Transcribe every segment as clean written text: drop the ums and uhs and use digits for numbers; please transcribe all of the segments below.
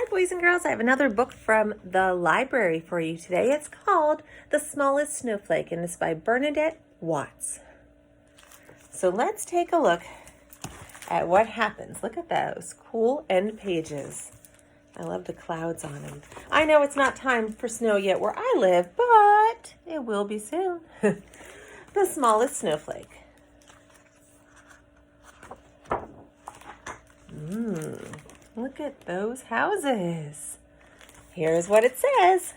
Hi boys and girls, I have another book from the library for you today. It's called The Smallest Snowflake and it's by Bernadette Watts. So let's take a look at what happens. Look at those cool end pages. I love the clouds on them. I know it's not time for snow yet where I live, but it will be soon. The Smallest Snowflake. Look at those houses. Here's what it says.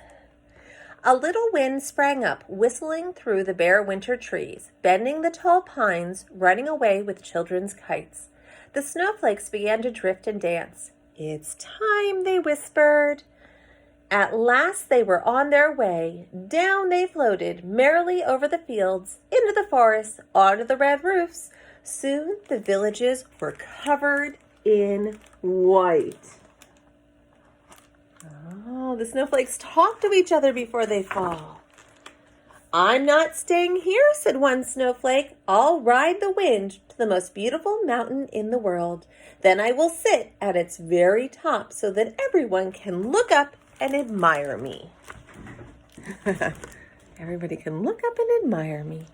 A little wind sprang up, whistling through the bare winter trees, bending the tall pines, running away with children's kites. The snowflakes began to drift and dance. It's time, they whispered. At last they were on their way. Down they floated, merrily over the fields, into the forests, onto the red roofs. Soon the villages were covered in white. Oh, the snowflakes talk to each other before they fall. I'm not staying here, said one snowflake. I'll ride the wind to the most beautiful mountain in the world. Then I will sit at its very top so that everyone can look up and admire me. Everybody can look up and admire me.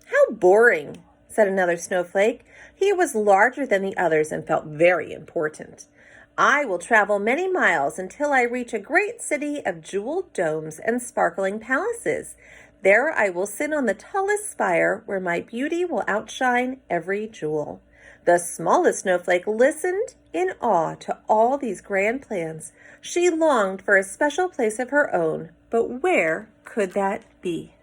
How boring, said another snowflake. He was larger than the others and felt very important. I will travel many miles until I reach a great city of jeweled domes and sparkling palaces. There I will sit on the tallest spire where my beauty will outshine every jewel. The smallest snowflake listened in awe to all these grand plans. She longed for a special place of her own, but where could that be?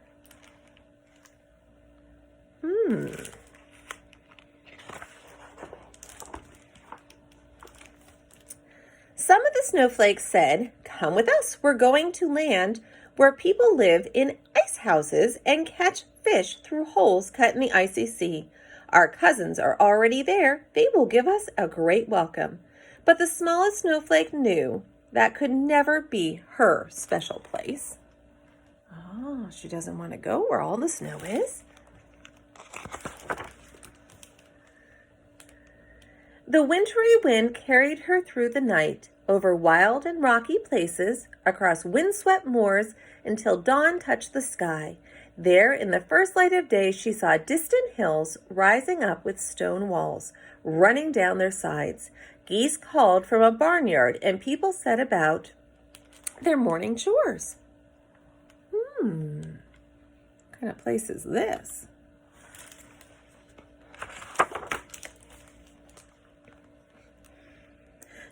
Some of the snowflakes said, "Come with us. We're going to land where people live in ice houses and catch fish through holes cut in the icy sea. Our cousins are already there. They will give us a great welcome." But the smallest snowflake knew that could never be her special place. Oh, she doesn't want to go where all the snow is. The wintry wind carried her through the night, over wild and rocky places, across windswept moors, until dawn touched the sky. There, in the first light of day, she saw distant hills rising up with stone walls, running down their sides. Geese called from a barnyard, and people set about their morning chores. What kind of place is this?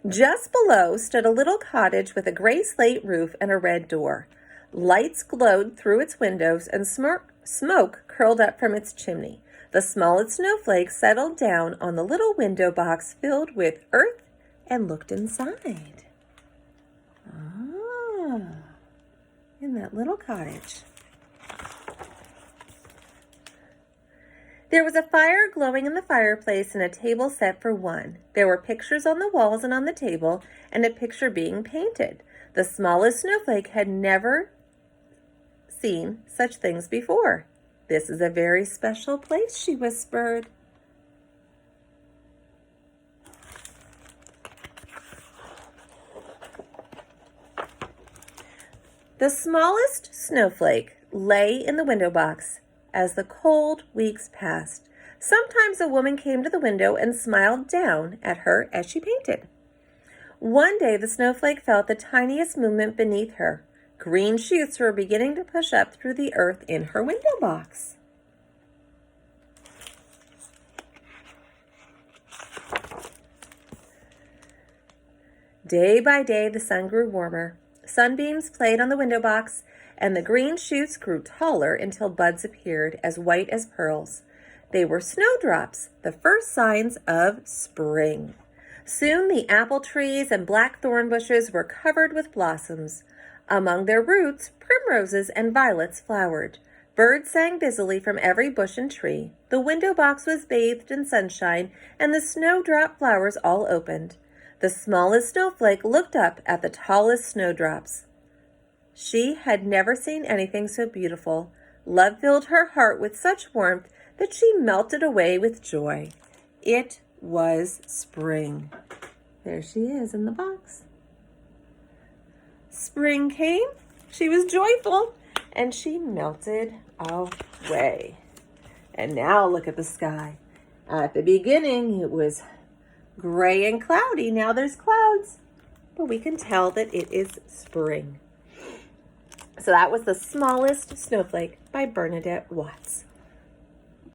Just below stood a little cottage with a gray slate roof and a red door. Lights glowed through its windows and smoke curled up from its chimney. The smallest snowflake settled down on the little window box filled with earth and looked inside. In that little cottage. There was a fire glowing in the fireplace and a table set for one. There were pictures on the walls and on the table, and a picture being painted. The smallest snowflake had never seen such things before. "This is a very special place," she whispered. The smallest snowflake lay in the window box as the cold weeks passed. Sometimes a woman came to the window and smiled down at her as she painted. One day the snowflake felt the tiniest movement beneath her. Green shoots were beginning to push up through the earth in her window box. Day by day the sun grew warmer. Sunbeams played on the window box, and the green shoots grew taller until buds appeared as white as pearls. They were snowdrops, the first signs of spring. Soon the apple trees and blackthorn bushes were covered with blossoms. Among their roots, primroses and violets flowered. Birds sang busily from every bush and tree. The window box was bathed in sunshine, and the snowdrop flowers all opened. The smallest snowflake looked up at the tallest snowdrops. She had never seen anything so beautiful. Love filled her heart with such warmth that she melted away with joy. It was spring. There she is in the box. Spring came, she was joyful, and she melted away. And now look at the sky. At the beginning, it was gray and cloudy. Now there's clouds, but we can tell that it is spring. So that was The Smallest Snowflake by Bernadette Watts.